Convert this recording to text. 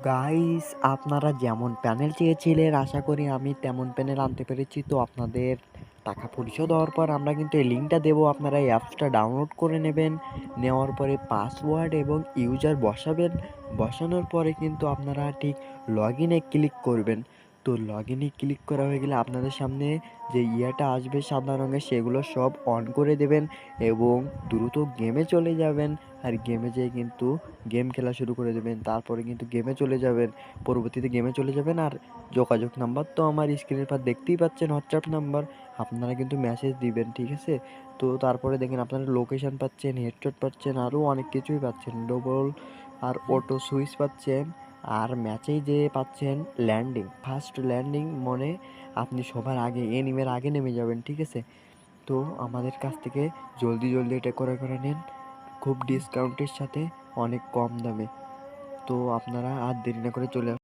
Guys, আপনারা যেমন panel চেয়েছিলেন আশা করি আমি তেমন প্যানেল আনতে পেরেছি। তো আপনাদের টাকা পরিশোধ হওয়ার পর আমরা কিন্তু এই লিঙ্কটা দেবো, আপনারা এই অ্যাপসটা ডাউনলোড করে নেবেন। নেওয়ার পরে পাসওয়ার্ড এবং ইউজার বসাবেন। বসানোর পরে কিন্তু আপনারা ঠিক লগ ইনে ক্লিক করবেন। তো লগ ইনে ক্লিক করা হয়ে গেলে আপনাদের সামনে যে ইয়েটা আসবে সাদা রঙের, সেগুলো সব অন করে দেবেন এবং দ্রুত গেমে চলে যাবেন। আর গেমে যেয়ে কিন্তু গেম খেলা শুরু করে দেবেন। তারপরে কিন্তু গেমে চলে যাবেন, পরবর্তীতে গেমে চলে যাবেন। আর যোগাযোগ নাম্বার তো আমার স্ক্রিনের পর দেখতেই পাচ্ছেন, হোয়াটসঅ্যাপ নাম্বার। আপনারা কিন্তু মেসেজ দিবেন, ঠিক আছে? তো তারপরে দেখেন আপনারা লোকেশন পাচ্ছেন, হেডশট পাচ্ছেন, আরও অনেক কিছুই পাচ্ছেন, ডবল আর অটো সুইচ পাচ্ছেন। আর ম্যাচেই যে পাচ্ছেন ল্যান্ডিং, ফার্স্ট ল্যান্ডিং, মনে আপনি সবার আগে এনিমের আগে নেমে যাবেন, ঠিক আছে? তো আমাদের কাছ থেকে জলদি জলদি এটা করে নিন, খুব ডিসকাউন্টের সাথে, অনেক কম দামে। তো আপনারা আর দেরি না করে চলে